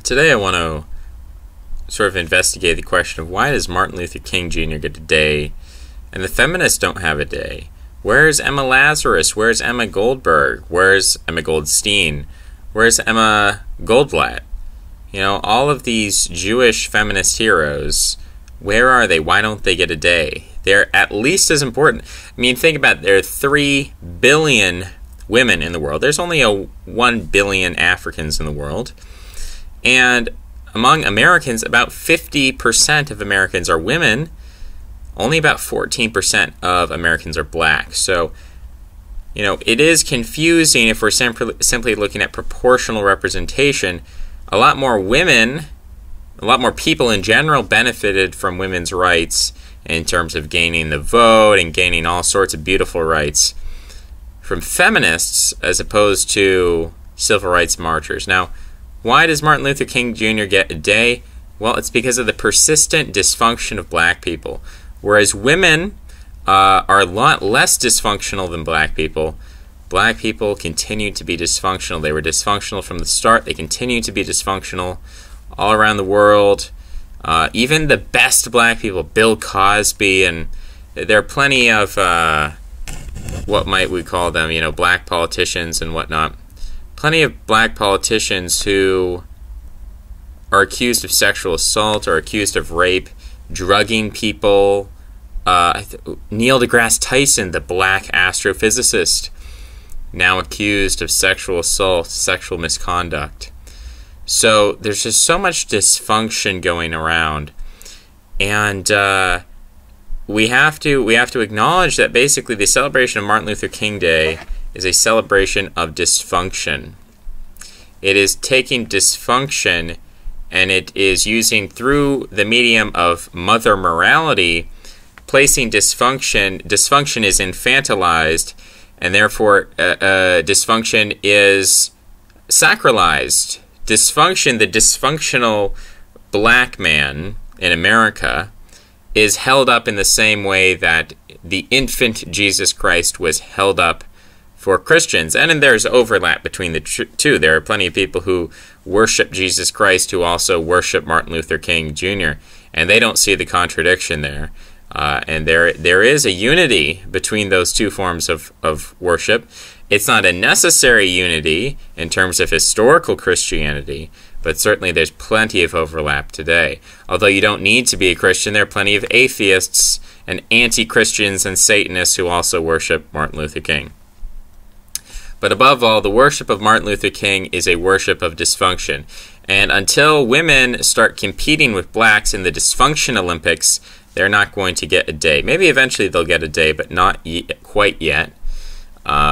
Today I want to sort of investigate the question of why does Martin Luther King Jr. get a day and the feminists don't have a day? Where's Emma Lazarus? Where's Emma Goldberg? Where's Emma Goldstein? Where's Emma Goldblatt? You know, all of these Jewish feminist heroes, where are they? Why don't they get a day? They're at least as important. I mean, think about it. There are 3 billion women in the world. There's only 1 billion Africans in the world. And among Americans, about 50% of Americans are women. Only about 14% of Americans are black. So, you know, it is confusing if we're simply looking at proportional representation. A lot more women, a lot more people in general benefited from women's rights in terms of gaining the vote and gaining all sorts of beautiful rights from feminists as opposed to civil rights marchers. Now, why does Martin Luther King Jr. get a day? Well, it's because of the persistent dysfunction of black people. Whereas women are a lot less dysfunctional than black people continue to be dysfunctional. They were dysfunctional from the start. They continue to be dysfunctional all around the world. Even the best black people, Bill Cosby, and there are plenty of, what might we call them, you know, black politicians and whatnot. Plenty of black politicians who are accused of sexual assault or accused of rape, drugging people. Neil deGrasse Tyson, the black astrophysicist, now accused of sexual assault, sexual misconduct. So there's just so much dysfunction going around, and we have to acknowledge that basically the celebration of Martin Luther King Day is a celebration of dysfunction. It is taking dysfunction and it is using through the medium of mother morality, placing dysfunction. Dysfunction is infantilized, and therefore dysfunction is sacralized. Dysfunction, the dysfunctional black man in America, is held up in the same way that the infant Jesus Christ was held up for Christians. And there's overlap between the two. There are plenty of people who worship Jesus Christ who also worship Martin Luther King Jr., and they don't see the contradiction there. And there is a unity between those two forms of worship. It's not a necessary unity in terms of historical Christianity, but certainly there's plenty of overlap today. Although you don't need to be a Christian, there are plenty of atheists and anti-Christians and Satanists who also worship Martin Luther King. But above all, the worship of Martin Luther King is a worship of dysfunction. And until women start competing with blacks in the dysfunction Olympics, they're not going to get a day. Maybe eventually they'll get a day, but not quite yet.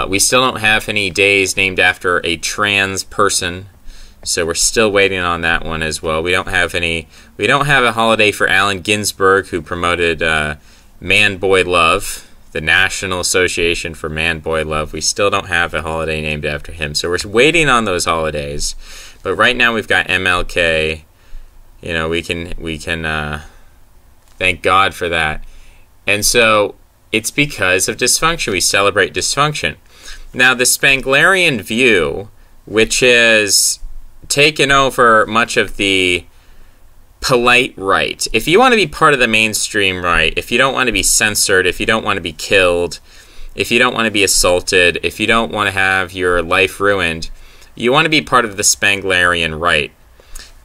We still don't have any days named after a trans person, so we're still waiting on that one as well. We don't have a holiday for Allen Ginsberg, who promoted man-boy love, the National Association for Man-Boy Love. We still don't have a holiday named after him, so we're waiting on those holidays. But right now we've got MLK. You know, we can thank God for that. And so it's because of dysfunction. We celebrate dysfunction. Now, the Spenglerian view, which is taken over much of the polite right. If you want to be part of the mainstream right, if you don't want to be censored, if you don't want to be killed, if you don't want to be assaulted, if you don't want to have your life ruined, you want to be part of the Spenglerian right.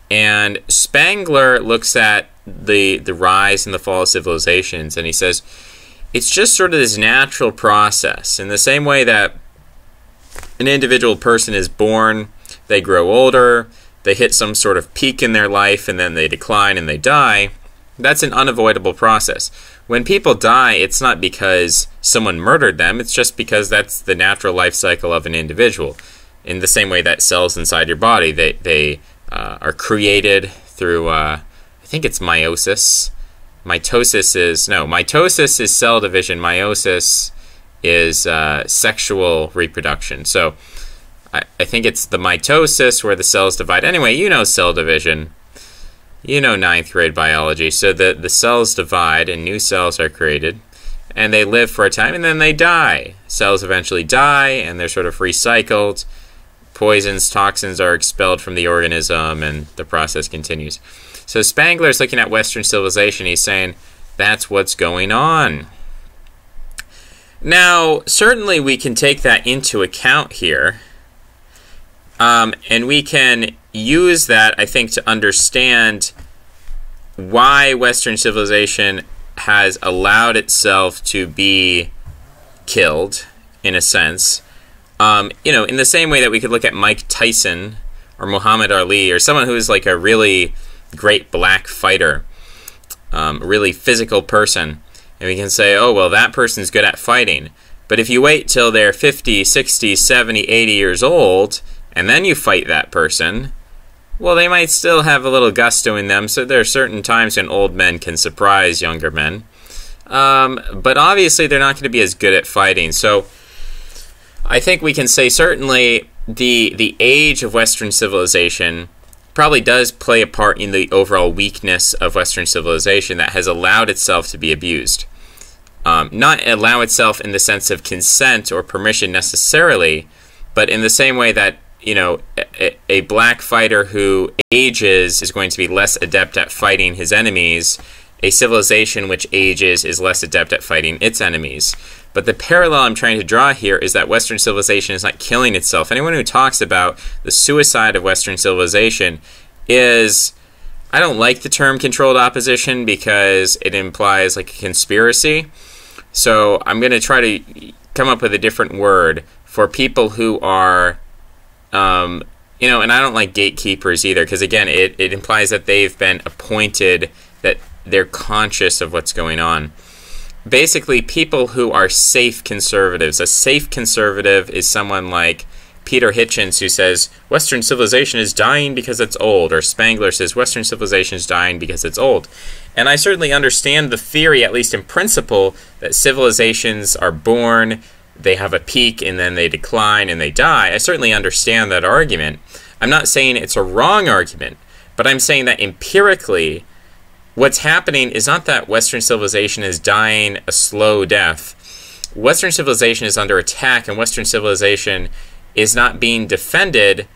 And Spengler looks at the rise and the fall of civilizations, and he says it's just sort of this natural process. In the same way that an individual person is born, they grow older, they hit some sort of peak in their life, and then they decline and they die. That's an unavoidable process. When people die, it's not because someone murdered them, it's just because that's the natural life cycle of an individual. In the same way that cells inside your body, they are created through, I think it's meiosis. Mitosis is cell division. Meiosis is sexual reproduction. So I think it's the mitosis where the cells divide. Anyway, you know cell division. You know 9th grade biology. So the cells divide and new cells are created. And they live for a time and then they die. Cells eventually die and they're sort of recycled. poisons, toxins are expelled from the organism, and the process continues. So Spangler's looking at Western civilization. He's saying that's what's going on. Now, certainly we can take that into account here, and we can use that, I think, to understand why Western civilization has allowed itself to be killed, in a sense. You know, in the same way that we could look at Mike Tyson or Muhammad Ali or someone who is like a really great black fighter, really physical person, and we can say, oh, well, that person's good at fighting. But if you wait till they're 50, 60, 70, 80 years old, and then you fight that person, well, they might still have a little gusto in them. So there are certain times when old men can surprise younger men. But obviously, they're not going to be as good at fighting. So I think we can say certainly the age of Western civilization probably does play a part in the overall weakness of Western civilization that has allowed itself to be abused. Not allow itself in the sense of consent or permission necessarily, but in the same way that, you know, a black fighter who ages is going to be less adept at fighting his enemies. A civilization which ages is less adept at fighting its enemies. But the parallel I'm trying to draw here is that Western civilization is not killing itself. Anyone who talks about the suicide of Western civilization is... I don't like the term controlled opposition because it implies like a conspiracy. So I'm going to try to come up with a different word for people who are... you know, and I don't like gatekeepers either, because again, it implies that they've been appointed, that they're conscious of what's going on. Basically, people who are safe conservatives. A safe conservative is someone like Peter Hitchens, who says Western civilization is dying because it's old, or Spangler says Western civilization is dying because it's old. And I certainly understand the theory, at least in principle, that civilizations are born, they have a peak, and then they decline and they die. I certainly understand that argument. I'm not saying it's a wrong argument, but I'm saying that empirically, what's happening is not that Western civilization is dying a slow death. Western civilization is under attack, and Western civilization is not being defended.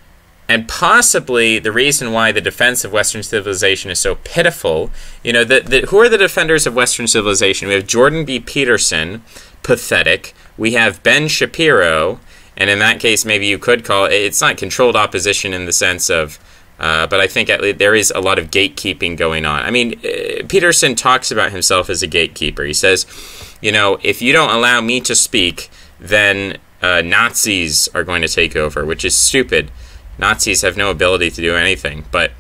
And possibly the reason why the defense of Western civilization is so pitiful, you know, who are the defenders of Western civilization? We have Jordan B. Peterson, pathetic. We have Ben Shapiro, and in that case, maybe you could call it, it's not controlled opposition in the sense of, but I think at least there is a lot of gatekeeping going on. I mean, Peterson talks about himself as a gatekeeper. He says, you know, if you don't allow me to speak, then Nazis are going to take over, which is stupid. Nazis have no ability to do anything, but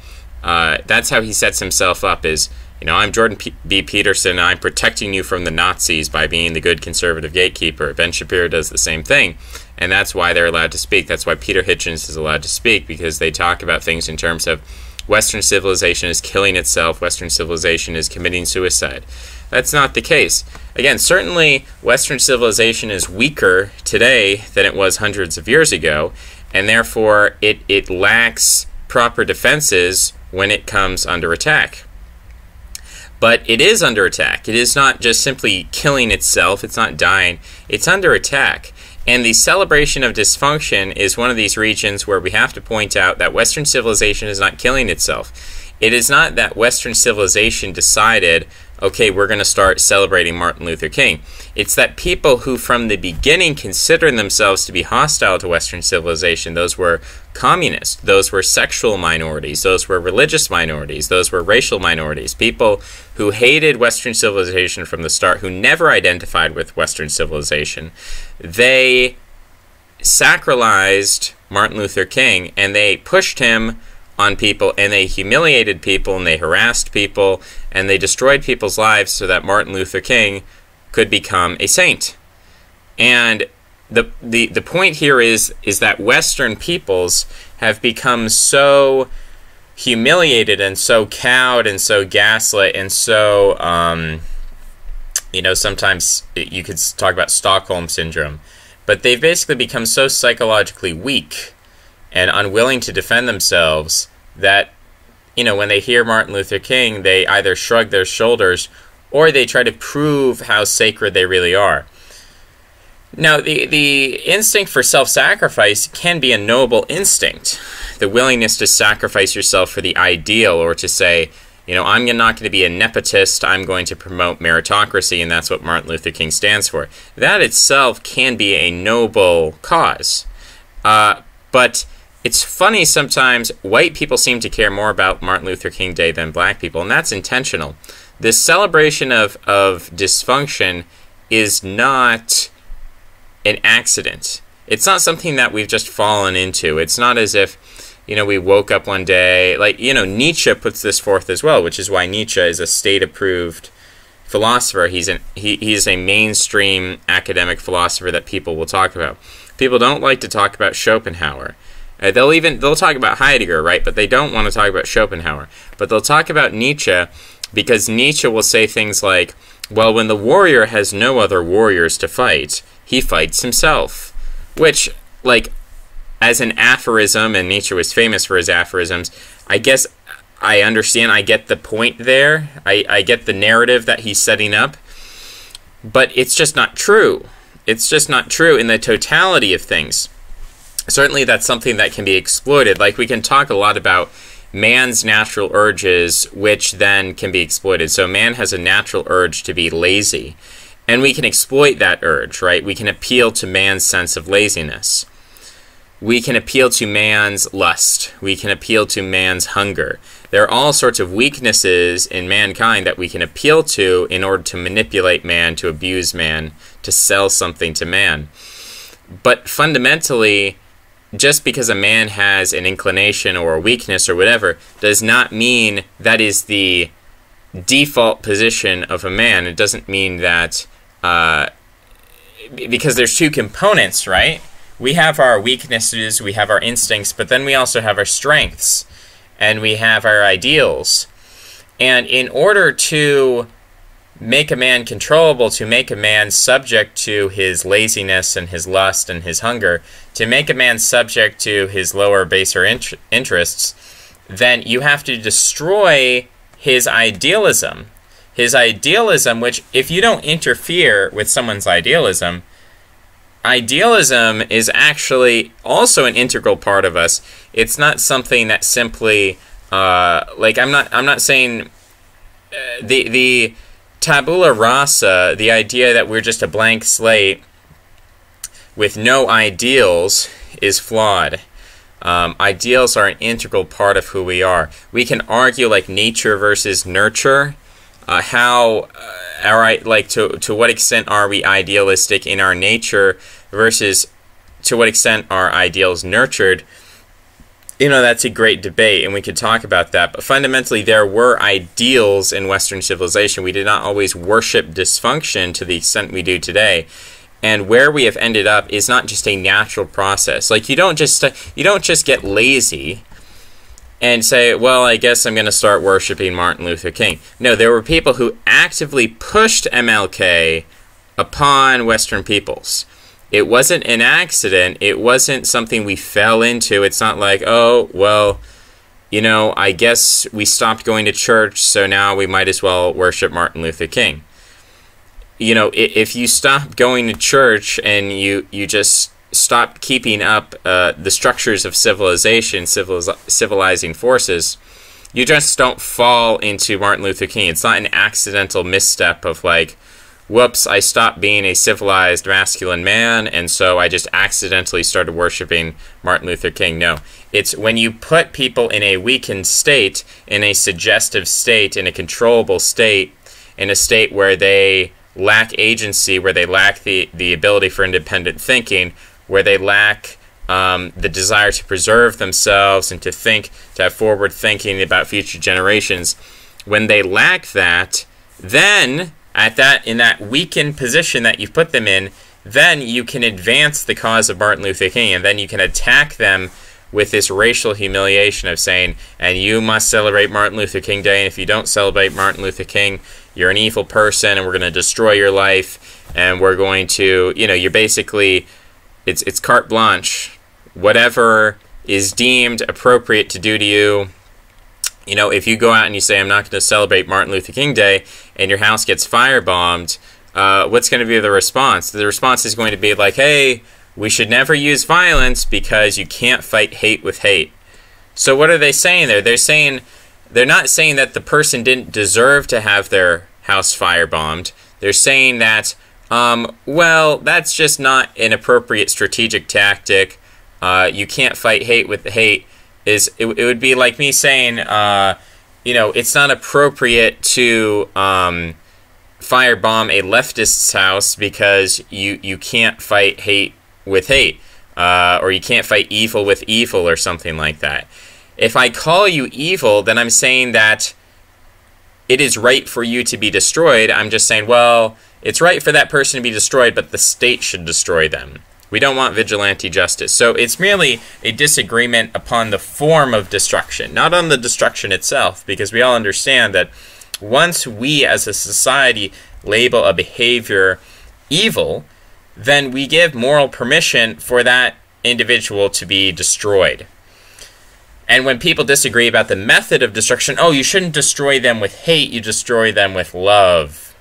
that's how he sets himself up is, you know, I'm Jordan B. Peterson, and I'm protecting you from the Nazis by being the good conservative gatekeeper. Ben Shapiro does the same thing, and that's why they're allowed to speak. That's why Peter Hitchens is allowed to speak, because they talk about things in terms of Western civilization is killing itself, Western civilization is committing suicide. That's not the case. Again, certainly Western civilization is weaker today than it was hundreds of years ago, and therefore it lacks proper defenses when it comes under attack. But it is under attack. It is not just simply killing itself. It's not dying. It's under attack. And the celebration of dysfunction is one of these regions where we have to point out that Western civilization is not killing itself. It is not that Western civilization decided, okay, we're going to start celebrating Martin Luther King. It's that people who from the beginning considered themselves to be hostile to Western civilization, those were communists, those were sexual minorities, those were religious minorities, those were racial minorities, people who hated Western civilization from the start, who never identified with Western civilization. They sacralized Martin Luther King, and they pushed him on people, and they humiliated people, and they harassed people, and they destroyed people's lives so that Martin Luther King could become a saint. And the point here is that Western peoples have become so humiliated and so cowed and so gaslit and so, you know, sometimes you could talk about Stockholm Syndrome, but they've basically become so psychologically weak and unwilling to defend themselves that, you know, when they hear Martin Luther King, they either shrug their shoulders or they try to prove how sacred they really are. Now, the instinct for self-sacrifice can be a noble instinct. The willingness to sacrifice yourself for the ideal, or to say, I'm not going to be a nepotist, I'm going to promote meritocracy, and that's what Martin Luther King stands for. That itself can be a noble cause. But it's funny sometimes, white people seem to care more about Martin Luther King Day than black people, and that's intentional. This celebration of dysfunction is not an accident. It's not something that we've just fallen into. It's not as if, we woke up one day. Like, Nietzsche puts this forth as well, which is why Nietzsche is a state-approved philosopher. He's a mainstream academic philosopher that people will talk about. People don't like to talk about Schopenhauer. They'll talk about Heidegger, right? But they don't want to talk about Schopenhauer. But they'll talk about Nietzsche because Nietzsche will say things like, well, when the warrior has no other warriors to fight, he fights himself. Which, as an aphorism, and Nietzsche was famous for his aphorisms, I guess I understand, I get the point there. I get the narrative that he's setting up. But it's just not true. It's just not true in the totality of things. Certainly that's something that can be exploited. We can talk a lot about man's natural urges, which then can be exploited. So man has a natural urge to be lazy. And we can exploit that urge, right? We can appeal to man's sense of laziness. We can appeal to man's lust. We can appeal to man's hunger. There are all sorts of weaknesses in mankind that we can appeal to in order to manipulate man, to abuse man, to sell something to man. But fundamentally, just because a man has an inclination or a weakness or whatever does not mean that is the default position of a man. It doesn't mean that because there's two components, right? We have our weaknesses, we have our instincts, but then we also have our strengths, and we have our ideals. And in order to make a man controllable, to make a man subject to his laziness and his lust and his hunger, to make a man subject to his lower, baser interests, then you have to destroy his idealism. His idealism, which if you don't interfere with someone's idealism is actually also an integral part of us. It's not something that simply, I'm not saying the tabula rasa, the idea that we're just a blank slate with no ideals, is flawed. Ideals are an integral part of who we are. We can argue nature versus nurture. To what extent are we idealistic in our nature versus to what extent are ideals nurtured? That's a great debate, and we could talk about that. But fundamentally, there were ideals in Western civilization. We did not always worship dysfunction to the extent we do today. And where we have ended up is not just a natural process. You don't just get lazy and say, well, I guess I'm going to start worshiping Martin Luther King. No, there were people who actively pushed MLK upon Western peoples. It wasn't an accident. It wasn't something we fell into. It's not like, oh, well, I guess we stopped going to church, so now we might as well worship Martin Luther King. If you stop going to church and you just stop keeping up the structures of civilization, civilizing forces, you just don't fall into Martin Luther King. It's not an accidental misstep of whoops, I stopped being a civilized masculine man, and so I just accidentally started worshiping Martin Luther King. No. It's when you put people in a weakened state, in a suggestive state, in a controllable state, in a state where they lack agency, where they lack the ability for independent thinking, where they lack the desire to preserve themselves and to have forward thinking about future generations. When they lack that, then in that weakened position that you've put them in, then you can advance the cause of Martin Luther King, and then you can attack them with this racial humiliation of saying, and you must celebrate Martin Luther King Day, and if you don't celebrate Martin Luther King, you're an evil person, and we're going to destroy your life, and we're going to, you're basically, it's carte blanche. Whatever is deemed appropriate to do to you, if you go out and you say, I'm not going to celebrate Martin Luther King Day, and your house gets firebombed, what's going to be the response? The response is going to be like, hey, we should never use violence because you can't fight hate with hate. So what are they saying there? They're not saying that the person didn't deserve to have their house firebombed. They're saying that, well, that's just not an appropriate strategic tactic. You can't fight hate with hate. It would be like me saying, it's not appropriate to firebomb a leftist's house because you can't fight hate with hate, or you can't fight evil with evil or something like that. If I call you evil, then I'm saying that it is right for you to be destroyed. I'm just saying, well, it's right for that person to be destroyed, but the state should destroy them. We don't want vigilante justice. So it's merely a disagreement upon the form of destruction, not on the destruction itself, because we all understand that once we as a society label a behavior evil, then we give moral permission for that individual to be destroyed. And when people disagree about the method of destruction, oh, you shouldn't destroy them with hate, you destroy them with love.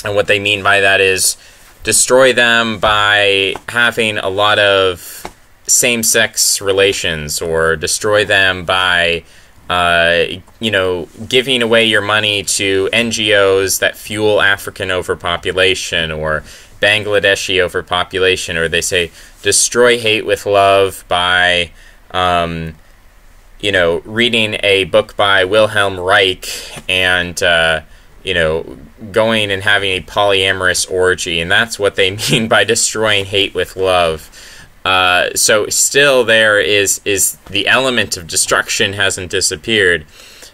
And what they mean by that is destroy them by having a lot of same-sex relations, or destroy them by, giving away your money to NGOs that fuel African overpopulation or Bangladeshi overpopulation, or they say destroy hate with love by reading a book by Wilhelm Reich and, going and having a polyamorous orgy. And that's what they mean by destroying hate with love. So still there is the element of destruction hasn't disappeared.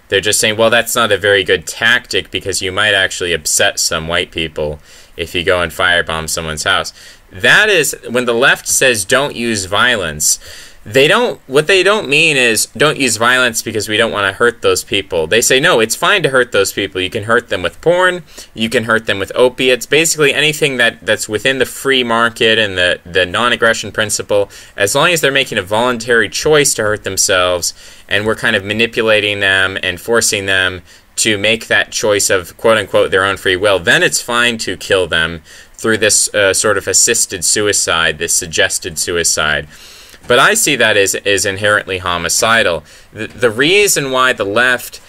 They're just saying, well, that's not a very good tactic because you might actually upset some white people if you go and firebomb someone's house. That is, when the left says don't use violence, what they don't mean is don't use violence because we don't want to hurt those people. They say, no, it's fine to hurt those people. You can hurt them with porn. You can hurt them with opiates. Basically anything that's within the free market and the non-aggression principle, as long as they're making a voluntary choice to hurt themselves and we're kind of manipulating them and forcing them to make that choice of quote-unquote their own free will, then it's fine to kill them through this sort of assisted suicide, this suggested suicide. But I see that as inherently homicidal. The reason why the left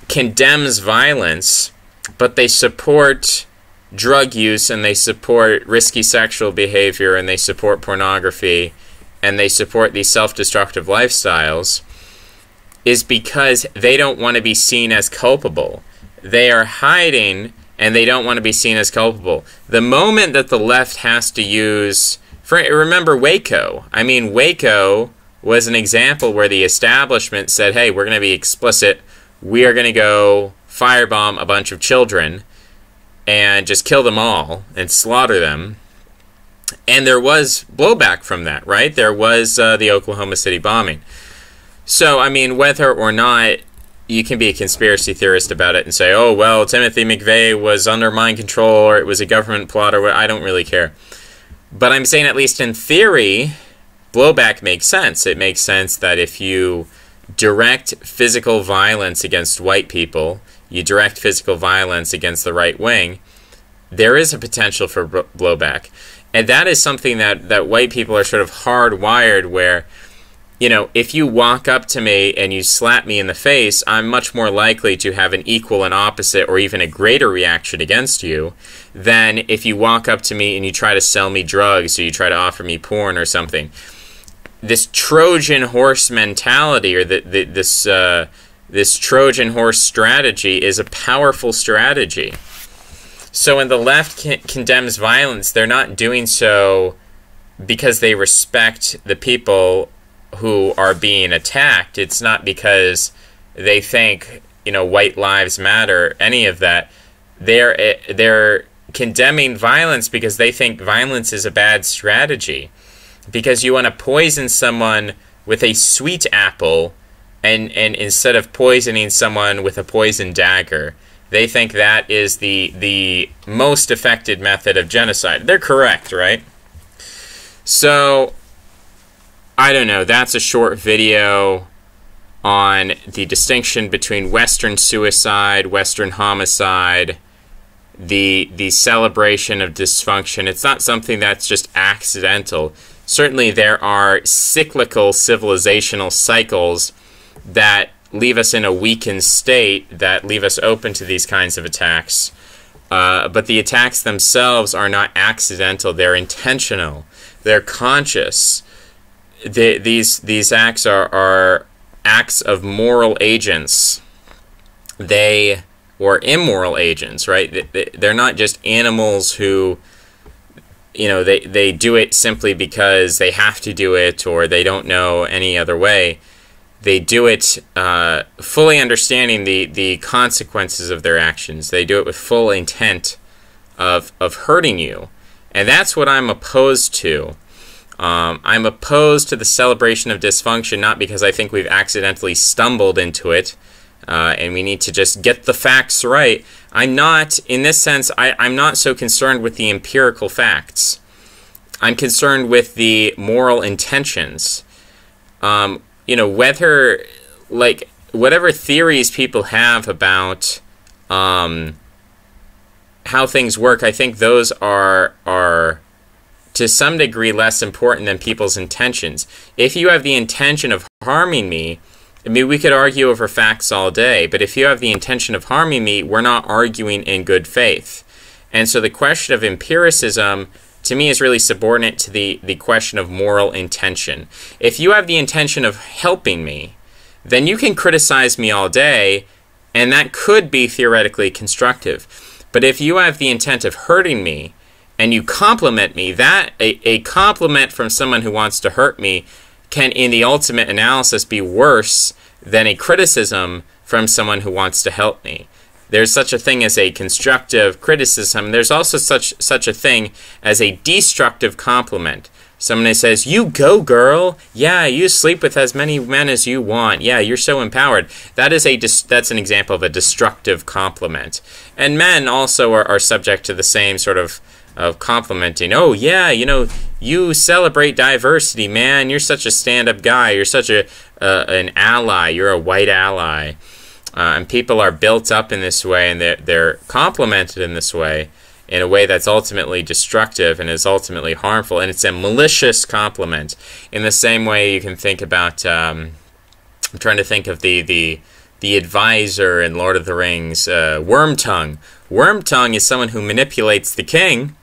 condemns violence, but they support drug use and they support risky sexual behavior and they support pornography and they support these self-destructive lifestyles, is because they don't want to be seen as culpable. They are hiding and they don't want to be seen as culpable. The moment that the left has to use... remember Waco. I mean, Waco was an example where the establishment said, hey, we're going to be explicit. We are going to go firebomb a bunch of children and just kill them all and slaughter them. And there was blowback from that, right? There was the Oklahoma City bombing. So, I mean, whether or not you can be a conspiracy theorist about it and say, oh, well, Timothy McVeigh was under mind control or it was a government plot or what, I don't really care. But I'm saying, at least in theory, blowback makes sense. It makes sense that if you direct physical violence against white people, you direct physical violence against the right wing, there is a potential for blowback. And that is something that white people are sort of hardwired where, if you walk up to me and you slap me in the face, I'm much more likely to have an equal and opposite or even a greater reaction against you than if you walk up to me and you try to sell me drugs or you try to offer me porn or something. This Trojan horse mentality or this Trojan horse strategy is a powerful strategy. So when the left condemns violence, they're not doing so because they respect the people who are being attacked. It's not because they think, white lives matter, any of that. They're condemning violence because they think violence is a bad strategy. Because you want to poison someone with a sweet apple and instead of poisoning someone with a poison dagger. They think that is the most effective method of genocide. They're correct, right? So I don't know, that's a short video on the distinction between Western suicide, Western homicide, the celebration of dysfunction. It's not something that's just accidental. Certainly there are cyclical civilizational cycles that leave us in a weakened state, that leave us open to these kinds of attacks. But the attacks themselves are not accidental. They're intentional. They're conscious. These acts are acts of moral agents. Or immoral agents, right? They're not just animals who, they do it simply because they have to do it or they don't know any other way. They do it fully understanding the consequences of their actions. They do it with full intent of hurting you. And that's what I'm opposed to. I'm opposed to the celebration of dysfunction, not because I think we've accidentally stumbled into it, and we need to just get the facts right. I'm not, in this sense, I'm not so concerned with the empirical facts. I'm concerned with the moral intentions. Whether, whatever theories people have about how things work, I think those are to some degree less important than people's intentions. If you have the intention of harming me, I mean, we could argue over facts all day, but if you have the intention of harming me, we're not arguing in good faith. And so the question of empiricism, to me, is really subordinate to the question of moral intention. If you have the intention of helping me, then you can criticize me all day, and that could be theoretically constructive. But if you have the intent of hurting me, and you compliment me, that a compliment from someone who wants to hurt me can, in the ultimate analysis, be worse than a criticism from someone who wants to help me. There's such a thing as a constructive criticism. There's also such a thing as a destructive compliment. Someone who says, "You go, girl. Yeah, you sleep with as many men as you want. Yeah, you're so empowered." That's an example of a destructive compliment. And men also are subject to the same sort of complimenting. "Oh yeah, you celebrate diversity, man. You're such a stand-up guy. You're such an ally. You're a white ally." And people are built up in this way, and they're complimented in this way, in a way that's ultimately destructive and is ultimately harmful, and it's a malicious compliment. In the same way, you can think about. I'm trying to think of the advisor in Lord of the Rings, Wormtongue. Wormtongue is someone who manipulates the king.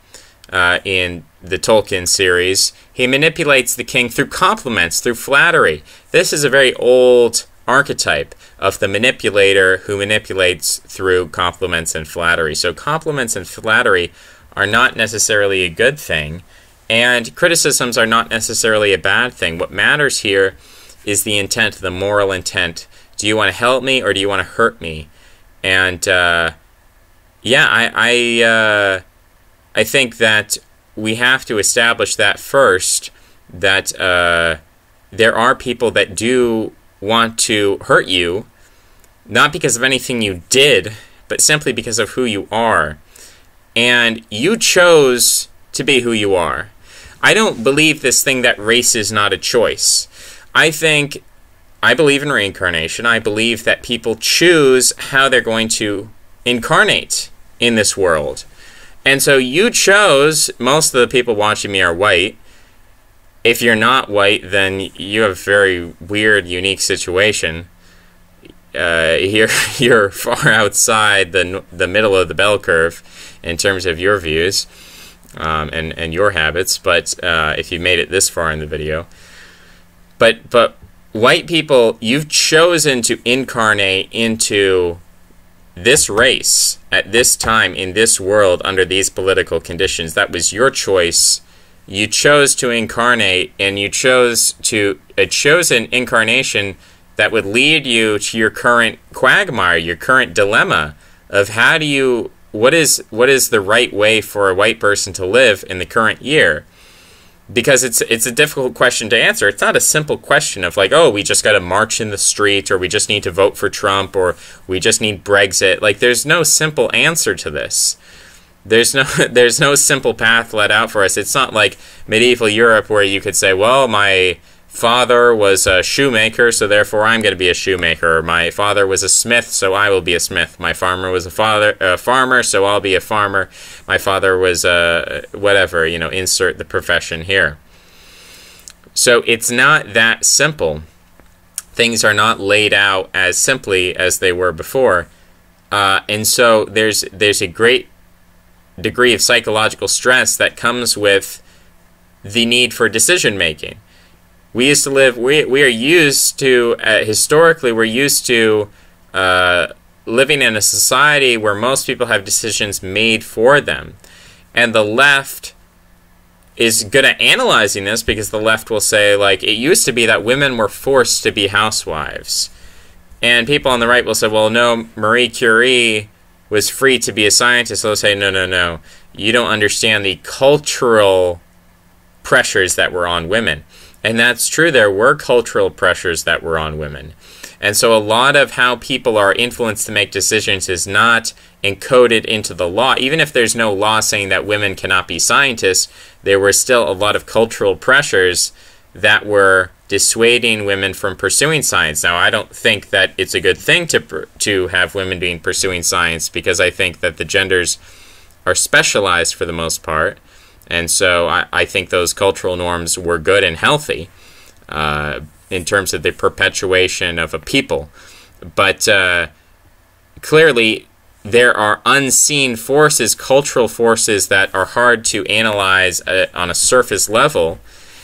In the Tolkien series, he manipulates the king through compliments, through flattery. This is a very old archetype of the manipulator who manipulates through compliments and flattery. So compliments and flattery are not necessarily a good thing, and criticisms are not necessarily a bad thing. What matters here is the intent, the moral intent. Do you want to help me or do you want to hurt me? And I think that we have to establish that first, that there are people that do want to hurt you, not because of anything you did, but simply because of who you are. And you chose to be who you are. I don't believe this thing that race is not a choice. I believe in reincarnation. I believe that people choose how they're going to incarnate in this world. And so you chose, most of the people watching me are white. If you're not white, then you have a very weird, unique situation. You're far outside the middle of the bell curve in terms of your views and your habits. But if you made it this far in the video, but white people, you've chosen to incarnate into this race at this time in this world under these political conditions. That was your choice. You chose to incarnate, and you chose an incarnation that would lead you to your current quagmire, your current dilemma of what is the right way for a white person to live in the current year. Because it's a difficult question to answer. It's not a simple question of like, oh, we just got to march in the street, or we just need to vote for Trump, or we just need Brexit. Like, there's no simple answer to this. There's no simple path let out for us. It's not like medieval Europe where you could say, well, my father was a shoemaker, so therefore I'm going to be a shoemaker. My father was a smith, so I will be a smith. My farmer was a farmer, so I'll be a farmer. My father was whatever, insert the profession here. So it's not that simple. Things are not laid out as simply as they were before. And so there's a great degree of psychological stress that comes with the need for decision making. We used to live, we are used to, historically, we're used to living in a society where most people have decisions made for them. And the left is good at analyzing this, because the left will say, like, it used to be that women were forced to be housewives. And people on the right will say, well, no, Marie Curie was free to be a scientist. So they'll say, no. You don't understand the cultural pressures that were on women. And that's true. There were cultural pressures that were on women. And so a lot of how people are influenced to make decisions is not encoded into the law. Even if there's no law saying that women cannot be scientists, there were still a lot of cultural pressures that were dissuading women from pursuing science. Now, I don't think that it's a good thing to have women pursuing science, because I think that the genders are specialized for the most part. And so I think those cultural norms were good and healthy in terms of the perpetuation of a people. But clearly, there are unseen forces, cultural forces, that are hard to analyze on a surface level.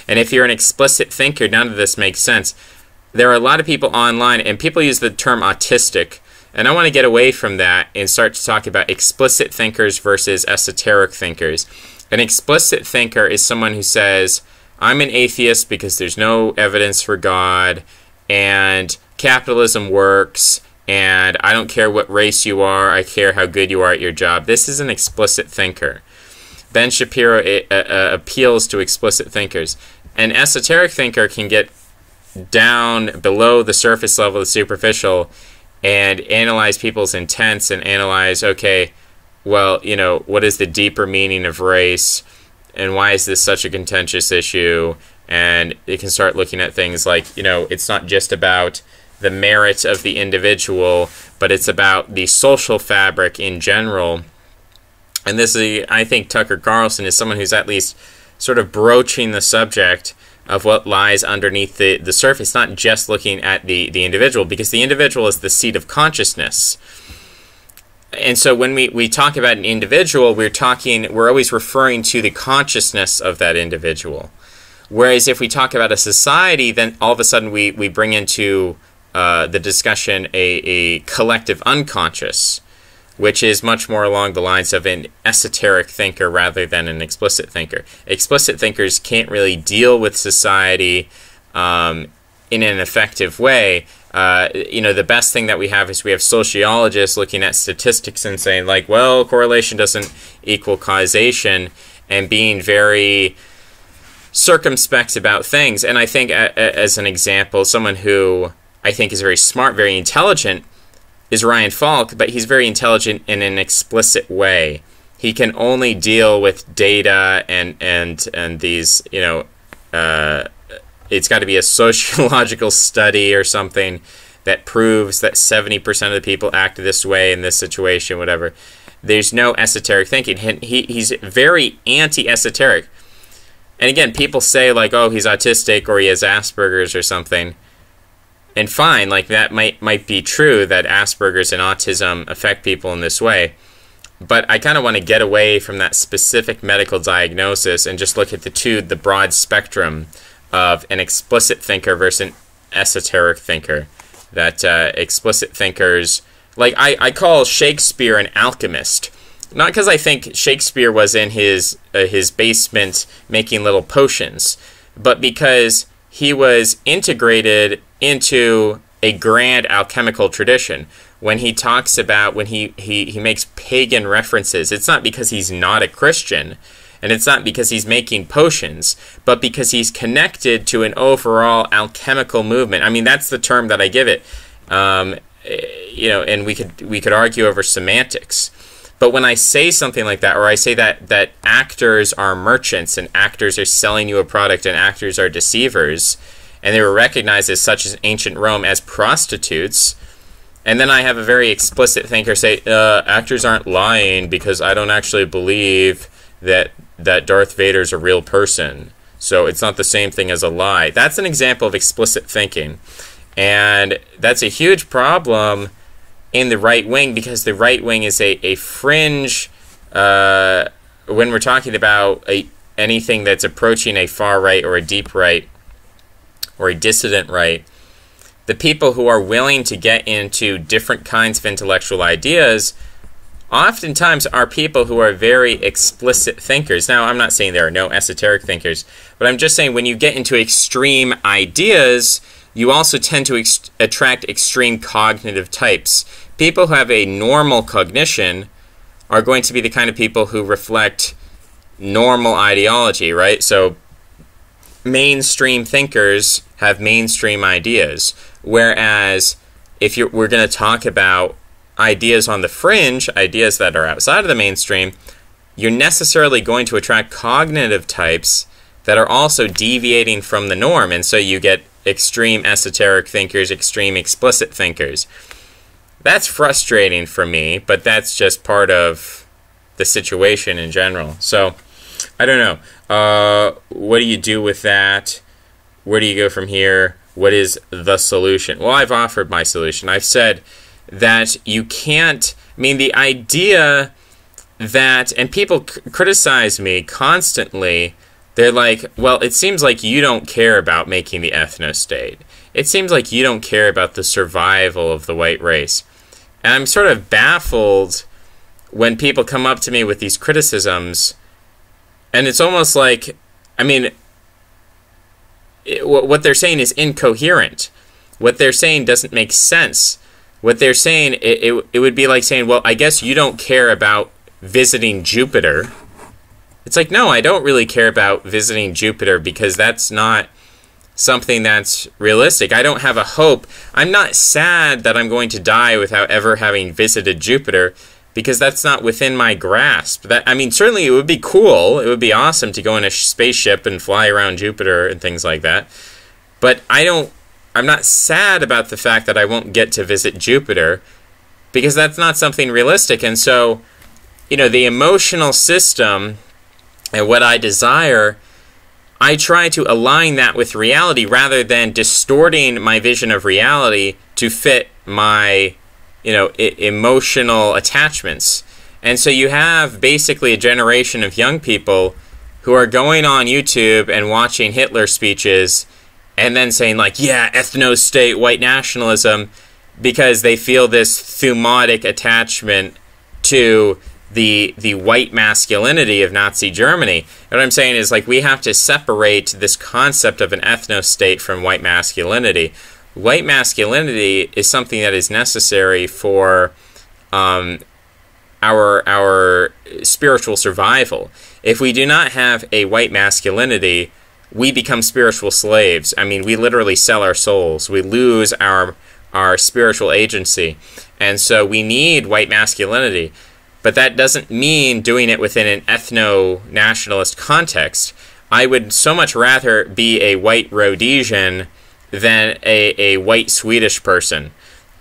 And if you're an explicit thinker, none of this makes sense. There are a lot of people online, and people use the term autistic. And I want to get away from that and start to talk about explicit thinkers versus esoteric thinkers. An explicit thinker is someone who says, I'm an atheist because there's no evidence for God, and capitalism works, and I don't care what race you are, I care how good you are at your job. This is an explicit thinker. Ben Shapiro appeals to explicit thinkers. An esoteric thinker can get down below the surface level, the superficial, and analyze people's intents and analyze, okay, well, what is the deeper meaning of race, and why is this such a contentious issue? And it can start looking at things like, it's not just about the merit of the individual, but it's about the social fabric in general. And this is, I think Tucker Carlson is someone who's at least sort of broaching the subject of what lies underneath the surface, not just looking at the individual, because the individual is the seat of consciousness. And so when we talk about an individual, we're always referring to the consciousness of that individual. Whereas if we talk about a society, then all of a sudden we bring into the discussion a collective unconscious, which is much more along the lines of an esoteric thinker rather than an explicit thinker. Explicit thinkers can't really deal with society in an effective way. The best thing that we have is we have sociologists looking at statistics and saying, like, well, correlation doesn't equal causation, and being very circumspect about things. And I think, as an example, someone who I think is very smart, very intelligent, is Ryan Falk, but he's very intelligent in an explicit way. He can only deal with data and these, it's got to be a sociological study or something that proves that 70% of the people act this way in this situation, whatever. There's no esoteric thinking. He's very anti-esoteric. And again, people say, like, oh, he's autistic or he has Asperger's or something. And fine, like, that might be true, that Asperger's and autism affect people in this way. But I kind of want to get away from that specific medical diagnosis and just look at the broad spectrum of an explicit thinker versus an esoteric thinker. That explicit thinkers, like, I call Shakespeare an alchemist. Not because I think Shakespeare was in his basement making little potions, but because he was integrated into a grand alchemical tradition. When he talks about, when he makes pagan references, it's not because he's not a Christian, and it's not because he's making potions, but because he's connected to an overall alchemical movement. I mean, that's the term that I give it. And we could argue over semantics. But when I say something like that, or I say that actors are merchants and actors are selling you a product and actors are deceivers, and they were recognized as such as ancient Rome as prostitutes. And then I have a very explicit thinker say, actors aren't lying because I don't actually believe that Darth Vader's a real person. So it's not the same thing as a lie. That's an example of explicit thinking. And that's a huge problem in the right wing, because the right wing is a fringe, when we're talking about anything that's approaching a far right or a deep right or a dissident right. The people who are willing to get into different kinds of intellectual ideas oftentimes are people who are very explicit thinkers. Now, I'm not saying there are no esoteric thinkers, but I'm just saying when you get into extreme ideas, you also tend to attract extreme cognitive types. People who have a normal cognition are going to be the kind of people who reflect normal ideology, right? So mainstream thinkers have mainstream ideas, whereas if we're going to talk about ideas on the fringe, ideas that are outside of the mainstream, you're necessarily going to attract cognitive types that are also deviating from the norm, and so you get extreme esoteric thinkers, extreme explicit thinkers. That's frustrating for me, but that's just part of the situation in general. So, I don't know. What do you do with that? Where do you go from here? What is the solution? Well, I've offered my solution. I've said that you can't, I mean, the idea that, and people criticize me constantly, they're like, well, it seems like you don't care about making the ethno-state. It seems like you don't care about the survival of the white race. And I'm sort of baffled when people come up to me with these criticisms, and it's almost like, I mean, what they're saying is incoherent. What they're saying doesn't make sense. What they're saying, it would be like saying, well, I guess you don't care about visiting Jupiter. It's like, no, I don't really care about visiting Jupiter because that's not something that's realistic. I don't have a hope. I'm not sad that I'm going to die without ever having visited Jupiter, because that's not within my grasp. I mean, certainly it would be cool. It would be awesome to go in a spaceship and fly around Jupiter and things like that. But I'm not sad about the fact that I won't get to visit Jupiter, because that's not something realistic. And so, you know, the emotional system and what I desire, I try to align that with reality rather than distorting my vision of reality to fit my, you know, emotional attachments. And so you have basically a generation of young people who are going on YouTube and watching Hitler speeches and then saying like, yeah, ethno-state, white nationalism, because they feel this thumotic attachment to the white masculinity of Nazi Germany. And what I'm saying is, like, we have to separate this concept of an ethno-state from white masculinity. White masculinity is something that is necessary for our spiritual survival. If we do not have a white masculinity, we become spiritual slaves. I mean, we literally sell our souls. We lose our spiritual agency. And so we need white masculinity. But that doesn't mean doing it within an ethno-nationalist context. I would so much rather be a white Rhodesian than a white Swedish person.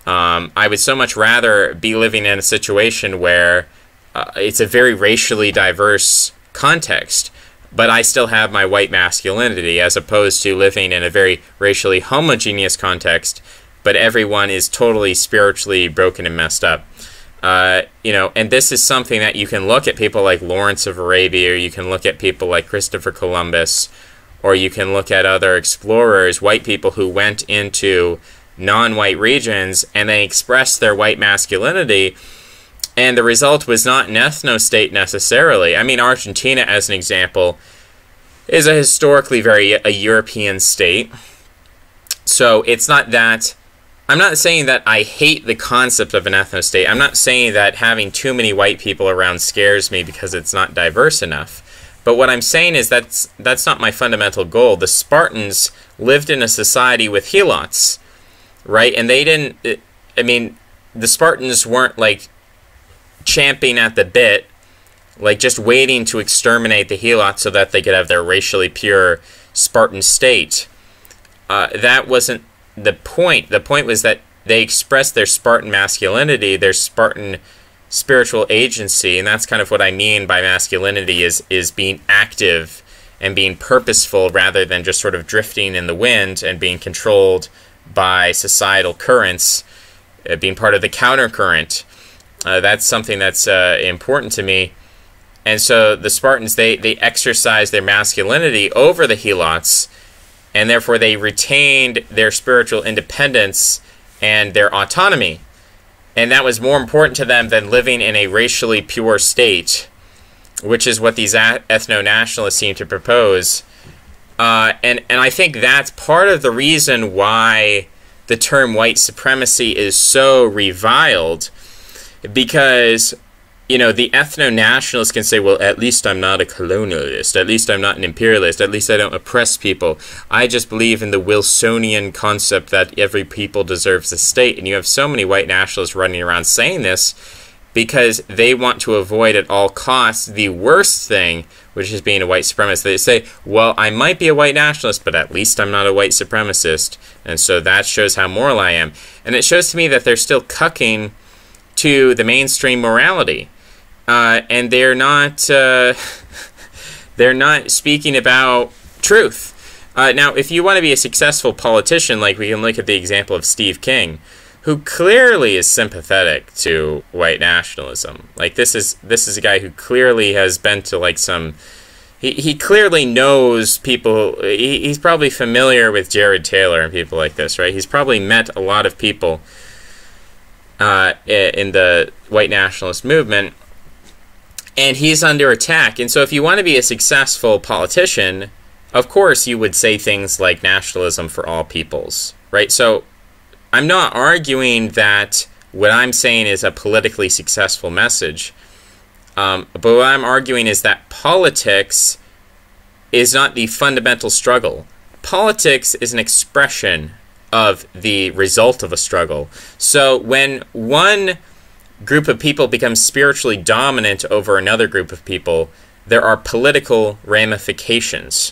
I would so much rather be living in a situation where it's a very racially diverse context, but I still have my white masculinity, as opposed to living in a very racially homogeneous context, but everyone is totally spiritually broken and messed up. You know, and this is something that you can look at people like Lawrence of Arabia, or you can look at people like Christopher Columbus, or you can look at other explorers, white people who went into non-white regions and they expressed their white masculinity, and the result was not an ethno-state necessarily. I mean, Argentina, as an example, is a historically a European state. So it's not that, I'm not saying that I hate the concept of an ethno-state. I'm not saying that having too many white people around scares me because it's not diverse enough. But what I'm saying is that's not my fundamental goal. The Spartans lived in a society with helots, right? And they didn't, I mean, the Spartans weren't like champing at the bit, like just waiting to exterminate the helots so that they could have their racially pure Spartan state. that wasn't the point. The point was that they expressed their Spartan masculinity, their Spartan spiritual agency, and that's kind of what I mean by masculinity is being active and being purposeful rather than just sort of drifting in the wind and being controlled by societal currents, being part of the countercurrent. That's something that's important to me. And so the Spartans, they exercised their masculinity over the Helots, and therefore they retained their spiritual independence and their autonomy. And that was more important to them than living in a racially pure state, which is what these ethno-nationalists seem to propose. And I think that's part of the reason why the term white supremacy is so reviled, because, you know, the ethno-nationalists can say, well, at least I'm not a colonialist, at least I'm not an imperialist, at least I don't oppress people. I just believe in the Wilsonian concept that every people deserves a state. And you have so many white nationalists running around saying this because they want to avoid at all costs the worst thing, which is being a white supremacist. They say, well, I might be a white nationalist, but at least I'm not a white supremacist. And so that shows how moral I am. And it shows to me that they're still cucking to the mainstream morality. And they're not speaking about truth. Now, if you want to be a successful politician, like we can look at the example of Steve King, who clearly is sympathetic to white nationalism. Like this is a guy who clearly has been to like some. He clearly knows people. He's probably familiar with Jared Taylor and people like this, right? He's probably met a lot of people in the white nationalist movement. And he's under attack. And so if you want to be a successful politician, of course you would say things like nationalism for all peoples, right? So I'm not arguing that what I'm saying is a politically successful message. But what I'm arguing is that politics is not the fundamental struggle. Politics is an expression of the result of a struggle. So when one group of people becomes spiritually dominant over another group of people, there are political ramifications.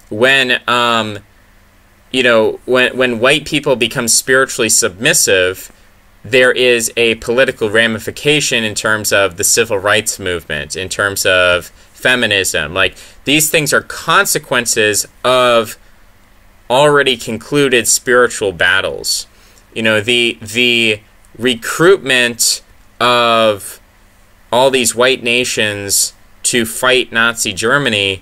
When when white people become spiritually submissive, there is a political ramification in terms of the civil rights movement, in terms of feminism. Like, these things are consequences of already concluded spiritual battles. You know, the recruitment of all these white nations to fight Nazi Germany,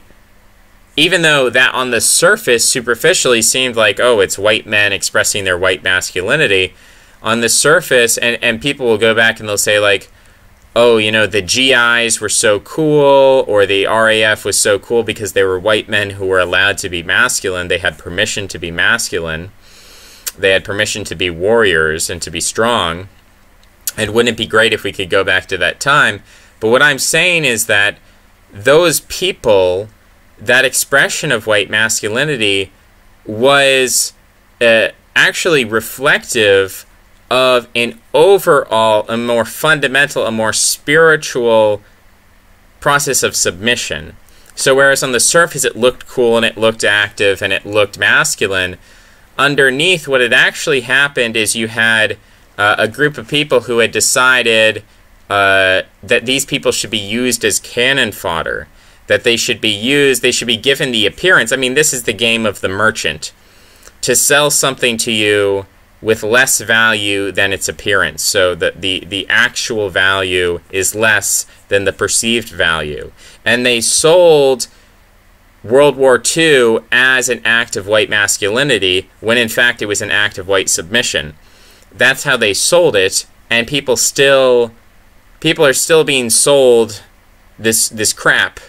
even though that on the surface superficially seemed like, oh, it's white men expressing their white masculinity, on the surface, and people will go back and they'll say like, oh, you know, the GIs were so cool, or the RAF was so cool because they were white men who were allowed to be masculine. They had permission to be masculine. They had permission to be warriors and to be strong. And wouldn't it be great if we could go back to that time? But what I'm saying is that those people, that expression of white masculinity was actually reflective of an overall, a more fundamental, a more spiritual process of submission. So whereas on the surface it looked cool and it looked active and it looked masculine, underneath what had actually happened is you had a group of people who had decided that these people should be used as cannon fodder, that they should be used, they should be given the appearance. I mean, this is the game of the merchant, to sell something to you with less value than its appearance, so that the actual value is less than the perceived value. And they sold World War II as an act of white masculinity, when in fact it was an act of white submission. That's how they sold it, and people are still being sold this crap.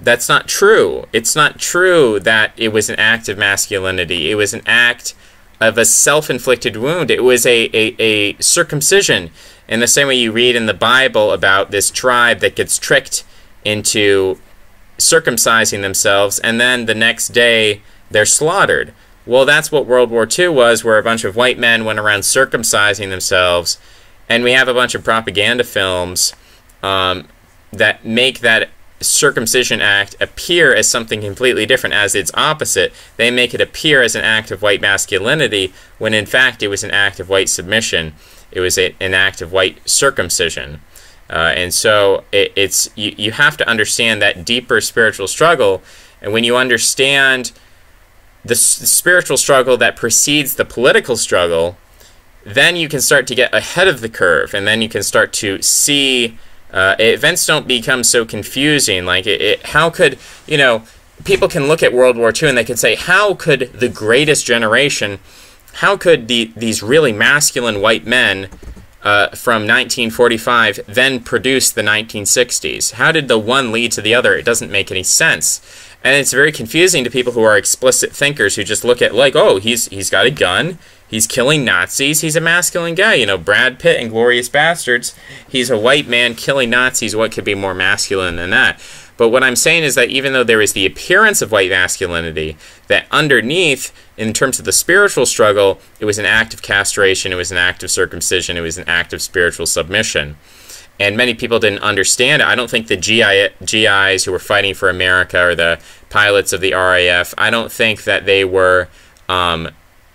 That's not true. It's not true that it was an act of masculinity. It was an act of a self-inflicted wound. It was a circumcision, in the same way you read in the Bible about this tribe that gets tricked into circumcising themselves, and then the next day they're slaughtered. Well, that's what World War II was, where a bunch of white men went around circumcising themselves, and we have a bunch of propaganda films that make that Circumcision Act appear as something completely different, as its opposite. They make it appear as an act of white masculinity, when in fact it was an act of white submission. It was an act of white circumcision. And so you have to understand that deeper spiritual struggle, and when you understand the spiritual struggle that precedes the political struggle, then you can start to get ahead of the curve, and then you can start to see events don't become so confusing. Like, how could, people can look at World War II and they can say, how could the greatest generation, how could these really masculine white men from 1945 then produce the 1960s? How did the one lead to the other? It doesn't make any sense. And it's very confusing to people who are explicit thinkers, who just look at, like, oh, he's got a gun, he's killing Nazis, he's a masculine guy. Brad Pitt in Glorious Bastards, he's a white man killing Nazis. What could be more masculine than that? But what I'm saying is that even though there is the appearance of white masculinity, that underneath, in terms of the spiritual struggle, it was an act of castration, it was an act of circumcision, it was an act of spiritual submission. And many people didn't understand it. I don't think the GIs who were fighting for America, or the pilots of the RAF, I don't think that they were, I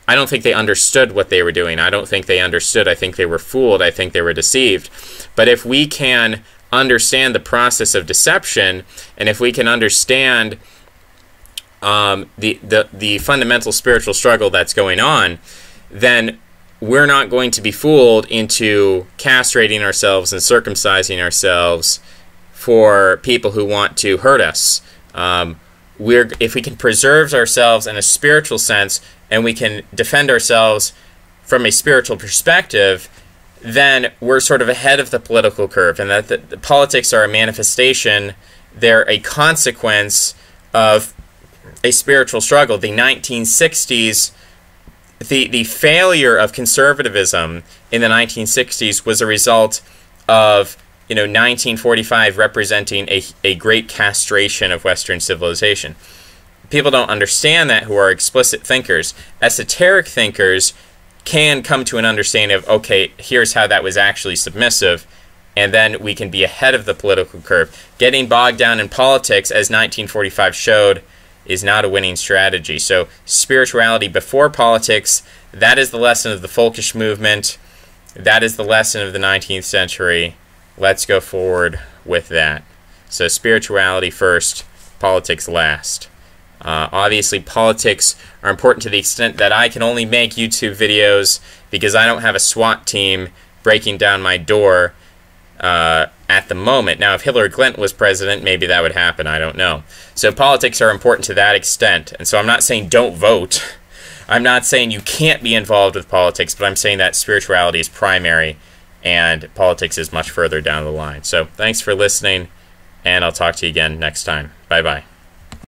don't think they understood what they were doing. I don't think they understood. I think they were fooled. I think they were deceived. But if we can understand the process of deception, and if we can understand the fundamental spiritual struggle that's going on, then we're not going to be fooled into castrating ourselves and circumcising ourselves for people who want to hurt us. If we can preserve ourselves in a spiritual sense, and we can defend ourselves from a spiritual perspective, then we're sort of ahead of the political curve, and that the politics are a manifestation, they're a consequence of a spiritual struggle. The 1960s, the failure of conservatism in the 1960s was a result of 1945 representing a great castration of Western civilization. People don't understand that, who are explicit thinkers. Esoteric thinkers can come to an understanding of, okay, here's how that was actually submissive, and then we can be ahead of the political curve. Getting bogged down in politics, as 1945 showed, is not a winning strategy. So spirituality before politics, that is the lesson of the folkish movement. That is the lesson of the 19th century. Let's go forward with that. So spirituality first, politics last. Obviously, politics are important to the extent that I can only make YouTube videos because I don't have a SWAT team breaking down my door at the moment. Now, if Hillary Clinton was president, maybe that would happen. I don't know. So politics are important to that extent. And so I'm not saying don't vote. I'm not saying you can't be involved with politics, but I'm saying that spirituality is primary and politics is much further down the line. So thanks for listening, and I'll talk to you again next time. Bye-bye.